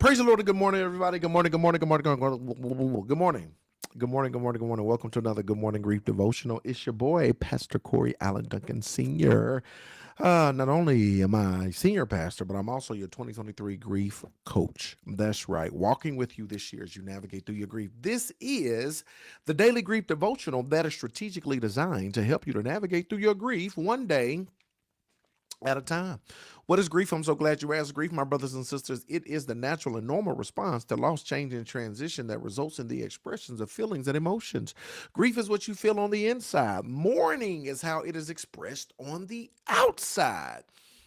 Praise the Lord and good morning, everybody. Good morning, good morning, good morning, good morning. Good morning. Good morning, good morning, good morning. Welcome to another Good Morning Grief Devotional. It's your boy, Pastor Corey Allen Duncan Sr. Not only am I senior pastor, but I'm also your 2023 grief coach. That's right. Walking with you this year as you navigate through your grief. This is the daily grief devotional that is strategically designed to help you to navigate through your grief one day at a time. What is grief? I'm so glad you asked. Grief, my brothers and sisters, it is the natural and normal response to loss, change, and transition that results in the expressions of feelings and emotions. Grief is what you feel on the inside. Mourning is how it is expressed on the outside.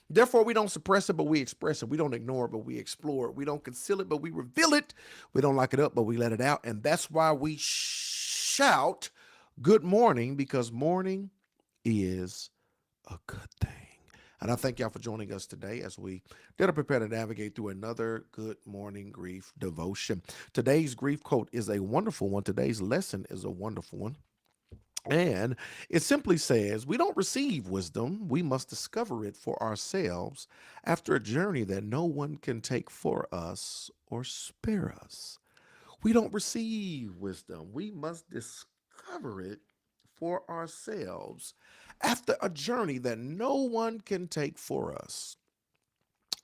Therefore, we don't suppress it, but we express it. We don't ignore it, but we explore it. We don't conceal it, but we reveal it. We don't lock it up, but we let it out. And that's why we shout good morning, because morning is a good thing. And I thank y'all for joining us today as we did prepare to navigate through another good morning grief devotion. Today's grief quote is a wonderful one. Today's lesson is a wonderful one. And it simply says, we don't receive wisdom, we must discover it for ourselves after a journey that no one can take for us or spare us. We don't receive wisdom, we must discover it for ourselves after a journey that no one can take for us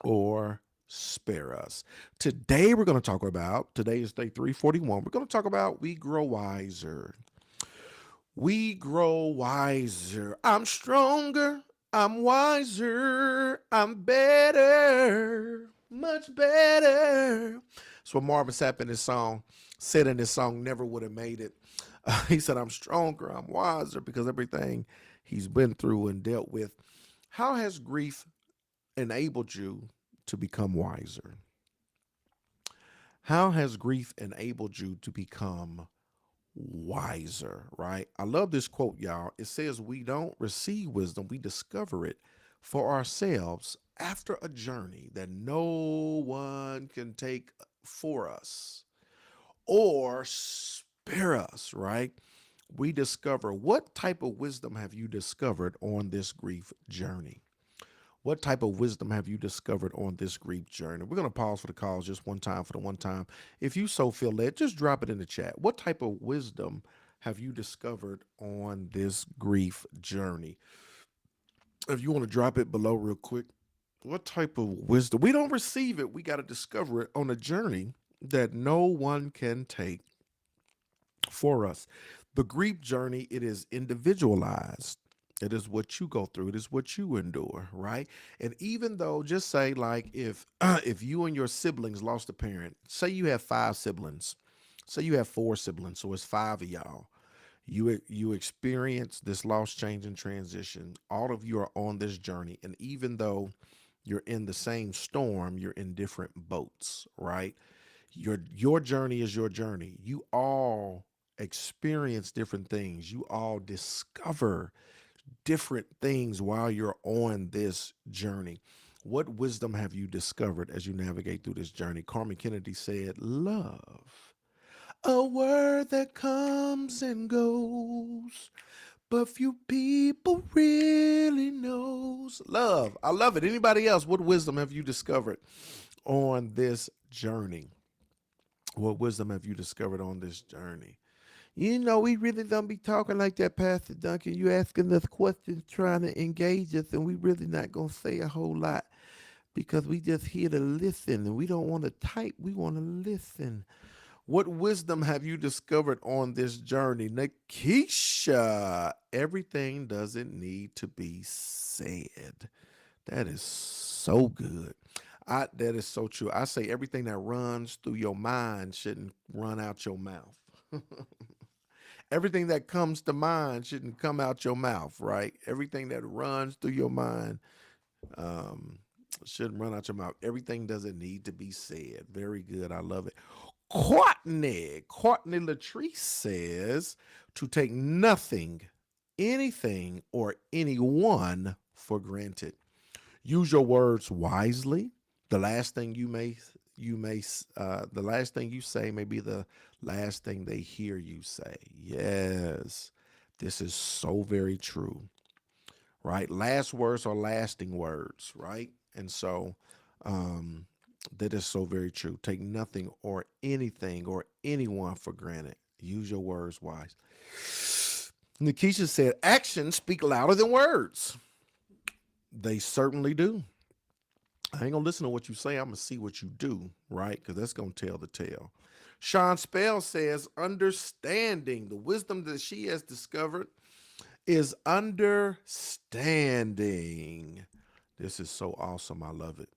or spare us. Today we're going to talk about, today is day 341, we're going to talk about we grow wiser. We grow wiser. I'm stronger. I'm wiser. I'm better. Much better. That's what Marvin Sapp in his song said in his song, Never Would Have Made It. He said, I'm stronger. I'm wiser because everything he's been through and dealt with. How has grief enabled you to become wiser? How has grief enabled you to become wiser, right? I love this quote, y'all. It says, we don't receive wisdom, we discover it for ourselves after a journey that no one can take for us or spare us, right? We discover. What type of wisdom have you discovered on this grief journey? What type of wisdom have you discovered on this grief journey? We're going to pause for the calls just one time for the one time. If you so feel led, just drop it in the chat. What type of wisdom have you discovered on this grief journey? If you want to drop it below real quick, what type of wisdom? We don't receive it. We got to discover it on a journey that no one can take for us. The grief journey, it is individualized. It is what you go through. It is what you endure, right? And even though, just say like if if you and your siblings lost a parent, say you have five siblings, say you have four siblings, so it's five of y'all. You experience this loss, change, and transition. All of you are on this journey, and even though you're in the same storm, you're in different boats, right? Your journey is your journey. You all experience different things. You all discover different things while you're on this journey. What wisdom have you discovered as you navigate through this journey? Carmen Kennedy said, love, a word that comes and goes, but few people really knows. Love. I love it. Anybody else? What wisdom have you discovered on this journey? What wisdom have you discovered on this journey? You know, we really don't be talking like that, Pastor Duncan. You asking us questions, trying to engage us, and we really not going to say a whole lot because we just here to listen, and we don't want to type. We want to listen. What wisdom have you discovered on this journey? Nakisha, everything doesn't need to be said. That is so good. That is so true. I say everything that runs through your mind shouldn't run out your mouth. Everything that comes to mind shouldn't come out your mouth, right? Everything that runs through your mind um, shouldn't run out your mouth. Everything doesn't need to be said. Very good. I love it. Courtney Latrice says to take nothing, anything, or anyone for granted. Use your words wisely. The last thing the last thing you say may be the last thing they hear you say. Yes, this is so very true, right? Last words are lasting words, right? And so, um, That is so very true. Take nothing or anything or anyone for granted. Use your words wise. Nikisha said, actions speak louder than words. They certainly do. I ain't gonna listen to what you say. I'm gonna see what you do, right? Because that's gonna tell the tale. Sean Spell says, understanding the wisdom that she has discovered is understanding. This is so awesome. I love it.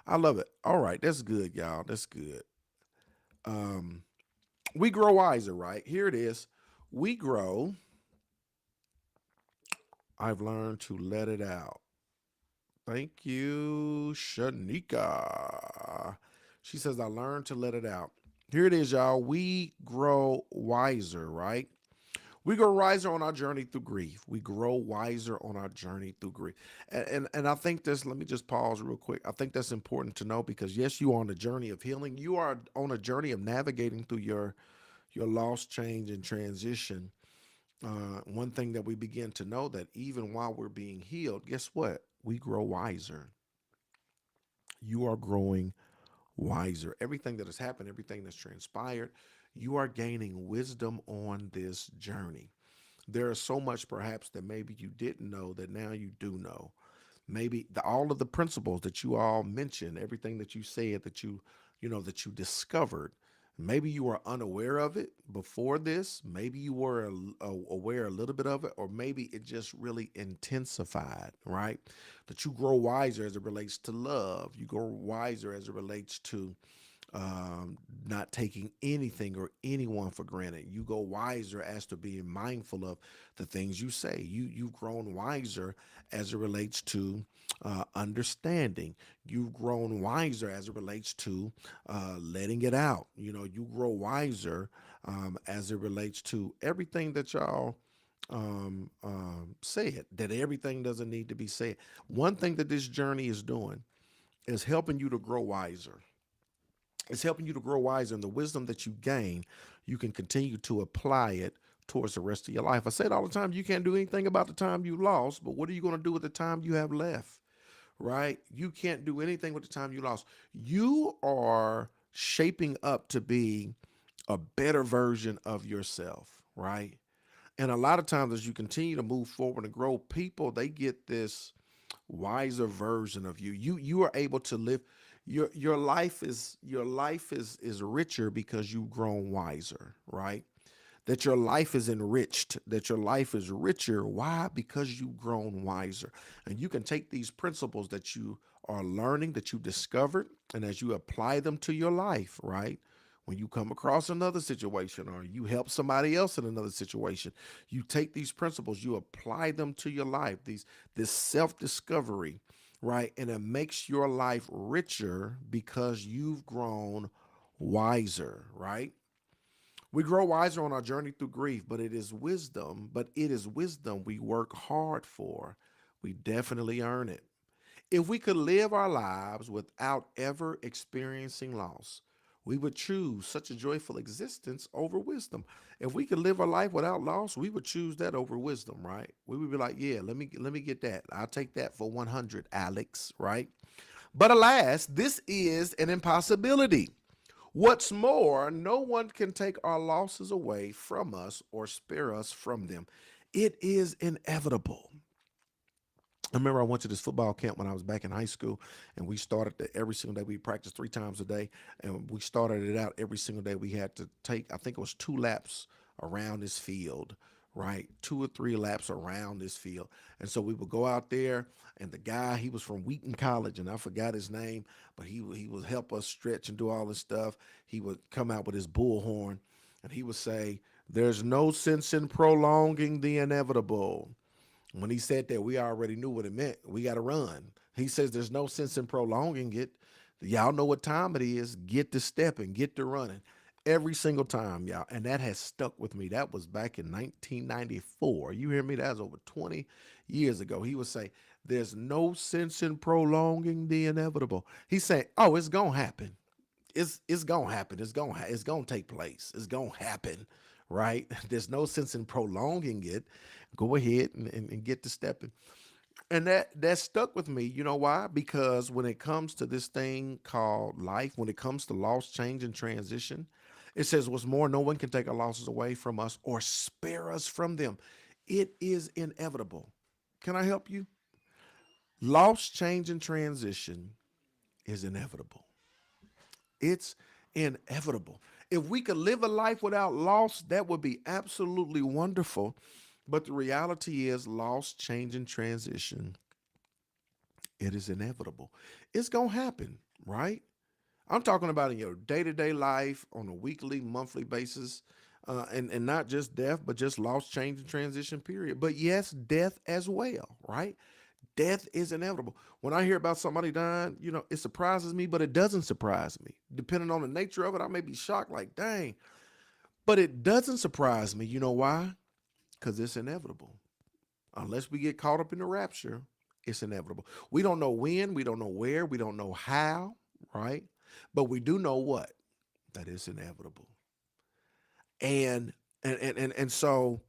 I love it. All right, that's good, y'all. That's good. Um, we grow wiser, right? Here it is. We grow. I've learned to let it out. Thank you, Shanika. She says, I learned to let it out. Here it is, y'all. We grow wiser, right? We grow wiser on our journey through grief. We grow wiser on our journey through grief. And I think this, let me just pause real quick. I think that's important to know because yes, you are on a journey of healing. You are on a journey of navigating through your loss, change, and transition. One thing that we begin to know that even while we're being healed, guess what? We grow wiser. You are growing wiser. Everything that has happened, everything that's transpired, you are gaining wisdom on this journey. There is so much perhaps that maybe you didn't know that now you do know. Maybe all of the principles that you all mentioned, everything that you said that that you discovered, maybe you were unaware of it before this. Maybe you were aware a little bit of it, or maybe it just really intensified, right? That you grow wiser as it relates to love. You grow wiser as it relates to not taking anything or anyone for granted. You go wiser as to being mindful of the things you say. You've grown wiser as it relates to understanding. You've grown wiser as it relates to letting it out. You grow wiser as it relates to everything that y'all said. That everything doesn't need to be said. One thing that this journey is doing is helping you to grow wiser. It's helping you to grow wiser, and the wisdom that you gain, you can continue to apply it towards the rest of your life. I say it all the time, you can't do anything about the time you lost, but what are you going to do with the time you have left? Right? You can't do anything with the time you lost. You are shaping up to be a better version of yourself, right? And a lot of times as you continue to move forward and grow, people they get this wiser version of you. You are able to live your life is richer because you've grown wiser, right? That your life is enriched, that your life is richer. Why? Because you've grown wiser. And you can take these principles that you are learning, that you discovered, and as you apply them to your life, right? When you come across another situation or you help somebody else in another situation, you take these principles, you apply them to your life, this self-discovery, right? And it makes your life richer because you've grown wiser, right? We grow wiser on our journey through grief, but it is wisdom we work hard for. We definitely earn it. If we could live our lives without ever experiencing loss, we would choose such a joyful existence over wisdom. If we could live a life without loss, we would choose that over wisdom, right? We would be like, yeah, let me get that. I'll take that for 100, Alex, right? But alas, this is an impossibility. What's more, no one can take our losses away from us or spare us from them. It is inevitable. I remember I went to this football camp when I was back in high school, and we started every single day. We practiced 3 times a day, and we started it out every single day. We had to take, I think it was 2 laps around this field, right? 2 or 3 laps around this field. And so we would go out there, and the guy, he was from Wheaton College, and I forgot his name, but he would help us stretch and do all this stuff. He would come out with his bullhorn, and he would say, "There's no sense in prolonging the inevitable." When he said that, we already knew what it meant. We got to run. He says there's no sense in prolonging it. Y'all know what time it is. Get to stepping, get to running. Every single time, y'all. And that has stuck with me. That was back in 1994. You hear me? That was over 20 years ago. He would say, there's no sense in prolonging the inevitable. He's saying, oh, it's going to happen. It's gonna happen. It's gonna take place. It's gonna happen, right? There's no sense in prolonging it. Go ahead and get to stepping. And that stuck with me. You know why? Because when it comes to this thing called life, when it comes to loss, change, and transition, it says, what's more, no one can take our losses away from us or spare us from them. It is inevitable. Can I help you? Loss, change, and transition is inevitable. It's inevitable. If we could live a life without loss, that would be absolutely wonderful. But the reality is, loss, change, and transition, it is inevitable. It's going to happen, right? I'm talking about in your day to day life on a weekly, monthly basis, and not just death, but just loss, change, and transition, period. But yes, death as well, right? Death is inevitable. When I hear about somebody dying, it surprises me, but it doesn't surprise me. Depending on the nature of it, I may be shocked, like, dang. But it doesn't surprise me. You know why? Because it's inevitable. Unless we get caught up in the rapture, it's inevitable. We don't know when, we don't know where, we don't know how, right? But we do know what? That it's inevitable. And so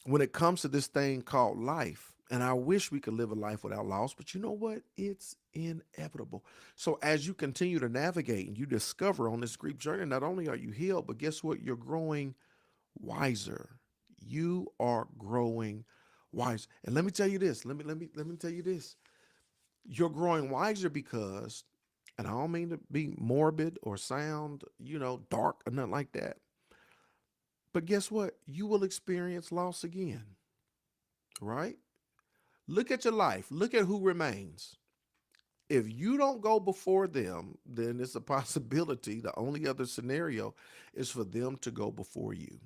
when it comes to this thing called life, and I wish we could live a life without loss, but you know what? It's inevitable. So as you continue to navigate and you discover on this grief journey, not only are you healed, but guess what? You're growing wiser. You are growing wise. And let me tell you this. Let me tell you this. You're growing wiser because, and I don't mean to be morbid or sound, dark or nothing like that. But guess what? You will experience loss again, right? Look at your life. Look at who remains. If you don't go before them, then it's a possibility. The only other scenario is for them to go before you.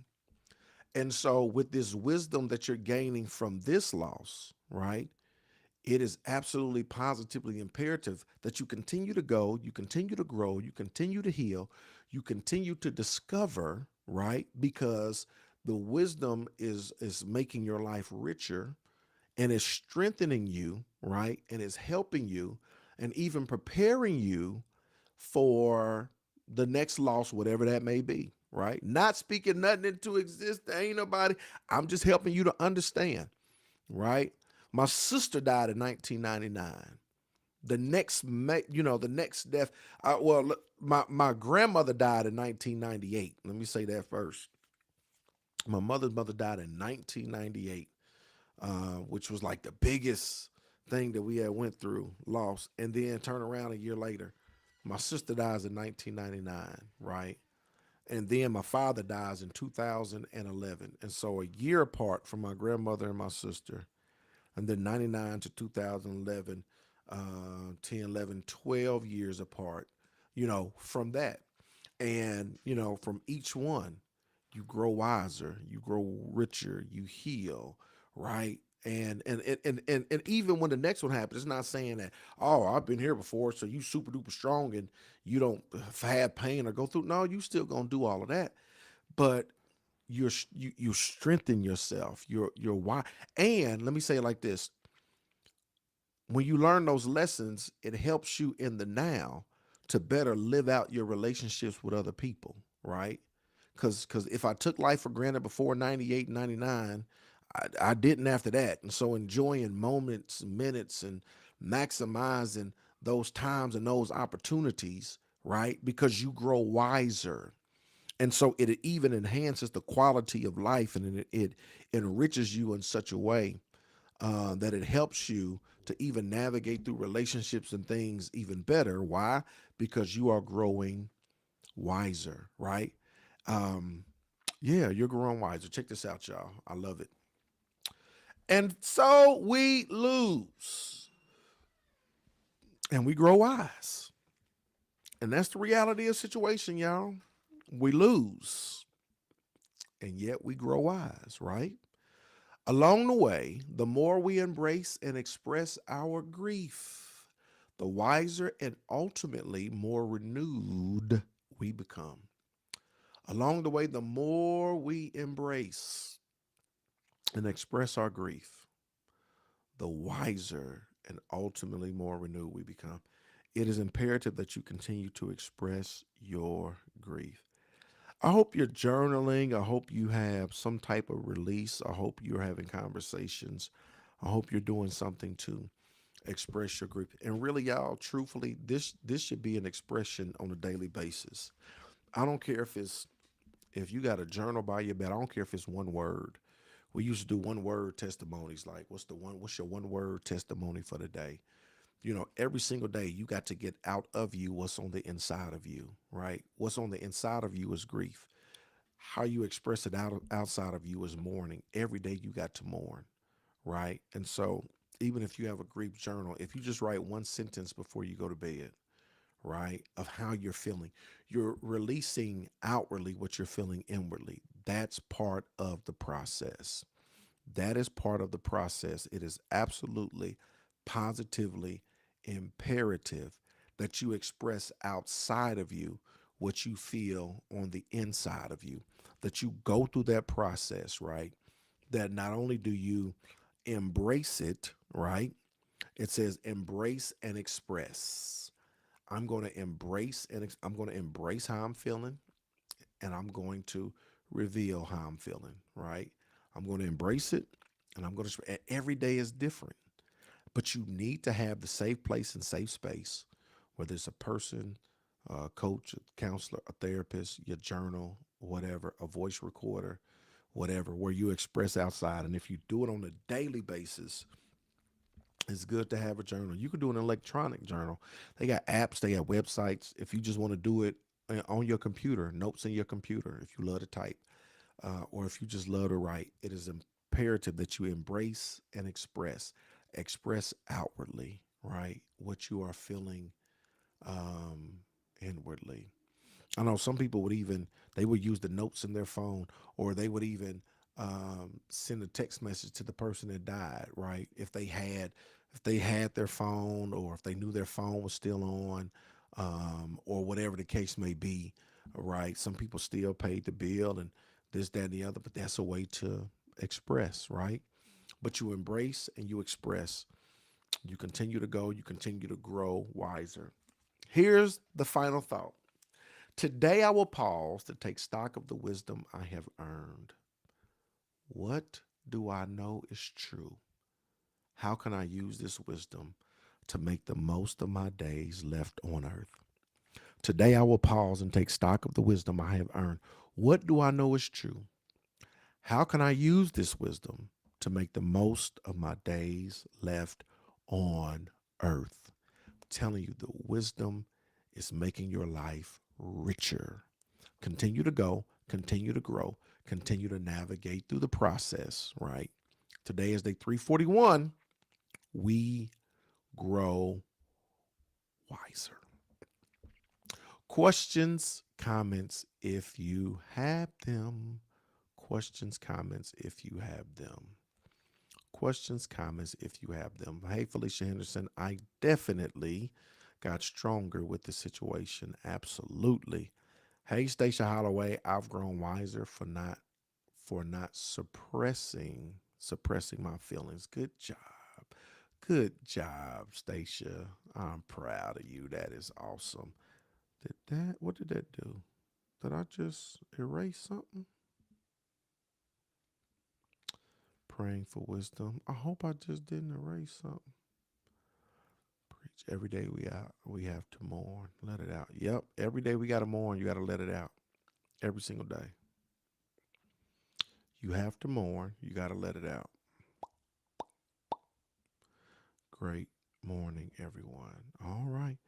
And so, with this wisdom that you're gaining from this loss, right, it is absolutely positively imperative that you continue to go, you continue to grow, you continue to heal, you continue to discover, right? Because the wisdom is making your life richer and is strengthening you, right? And is helping you and even preparing you for the next loss, whatever that may be, right? Not speaking nothing into existence. There ain't nobody. I'm just helping you to understand, right? My sister died in 1999. The next death. My grandmother died in 1998. Let me say that first. My mother's mother died in 1998, which was like the biggest thing that we had went through, lost, and then turn around a year later. My sister dies in 1999, right? And then my father dies in 2011. And so a year apart from my grandmother and my sister, and then 99 to 2011, 10, 11, 12 years apart, from that. And, from each one, you grow wiser, you grow richer, you heal, right? And even when the next one happens, it's not saying that, oh, I've been here before, so you super duper strong and you don't have pain or go through. No, you still gonna do all of that, but you strengthen yourself. You're why. And let me say it like this: when you learn those lessons, it helps you in the now to better live out your relationships with other people, right? Because if I took life for granted before 98, 99, I didn't after that. And so enjoying moments, minutes, and maximizing those times and those opportunities, right? Because you grow wiser. And so it even enhances the quality of life, and it enriches you in such a way that it helps you to even navigate through relationships and things even better. Why? Because you are growing wiser, right? Um, yeah, you're growing wiser. Check this out, y'all. I love it. And so we lose and we grow wise. And that's the reality of the situation, y'all. We lose and yet we grow wise, right? Along the way, the more we embrace and express our grief, the wiser and ultimately more renewed we become. Along the way, the more we embrace and express our grief, the wiser and ultimately more renewed we become. It is imperative that you continue to express your grief. I hope you're journaling. I hope you have some type of release. I hope you're having conversations I hope you're doing something to express your grief. And really, y'all, truthfully, this should be an expression on a daily basis. I don't care if you got a journal by your bed. I don't care if it's one word. We used to do one word testimonies. Like, what's your one word testimony for the day? Every single day you got to get out of you what's on the inside of you, right? What's on the inside of you is grief. How you express it outside of you is mourning. Every day you got to mourn, right? And so even if you have a grief journal, if you just write one sentence before you go to bed, right, of how you're feeling, you're releasing outwardly what you're feeling inwardly. That's part of the process. That is part of the process. It is absolutely, positively imperative that you express outside of you what you feel on the inside of you, that you go through that process, right? That not only do you embrace it, right? It says embrace and express. I'm going to embrace how I'm feeling, and I'm going to reveal how I'm feeling, right? I'm going to embrace it, and I'm going to, every day is different, but you need to have the safe place and safe space, whether it's a person, a coach, a counselor, a therapist, your journal, whatever, a voice recorder, whatever, where you express outside. And if you do it on a daily basis, it's good to have a journal. You can do an electronic journal. They got apps, they got websites. If you just want to do it on your computer, notes in your computer, if you love to type, or if you just love to write, it is imperative that you embrace and express outwardly, right? What you are feeling um, inwardly. I know some people they would use the notes in their phone, or they would even send a text message to the person that died, right? If they had their phone, or if they knew their phone was still on, or whatever the case may be, right? Some people still paid the bill and this, that, and the other, but that's a way to express, right? But you embrace and you express. You continue to go, you continue to grow wiser. Here's the final thought. Today I will pause to take stock of the wisdom I have earned. What do I know is true? How can I use this wisdom to make the most of my days left on earth? Today I will pause and take stock of the wisdom I have earned. What do I know is true? How can I use this wisdom to make the most of my days left on earth? I'm telling you, the wisdom is making your life richer. Continue to go, continue to grow, continue to navigate through the process, right? Today is day 341. We grow wiser. Questions, comments, if you have them. Questions, comments, if you have them. Questions, comments, if you have them. Hey, Felicia Henderson, I definitely got stronger with the situation. Absolutely. Hey, Stacia Holloway, I've grown wiser for not suppressing my feelings. Good job. Good job, Stacia. I'm proud of you. That is awesome. What did that do? Did I just erase something? Praying for wisdom. I hope I just didn't erase something. Preach every day we have to mourn. Let it out. Yep. Every day we gotta mourn. You gotta let it out. Every single day. You have to mourn. You gotta let it out. Great morning, everyone. All right.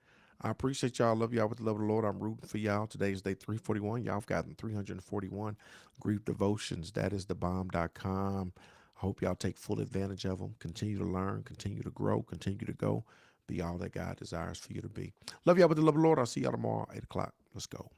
I appreciate y'all. Love y'all with the love of the Lord. I'm rooting for y'all. Today is day 341. Y'all have gotten 341 grief devotions. That is thebomb.com. I hope y'all take full advantage of them. Continue to learn, continue to grow, continue to go. Be all that God desires for you to be. Love y'all with the love of the Lord. I'll see y'all tomorrow, 8 o'clock. Let's go.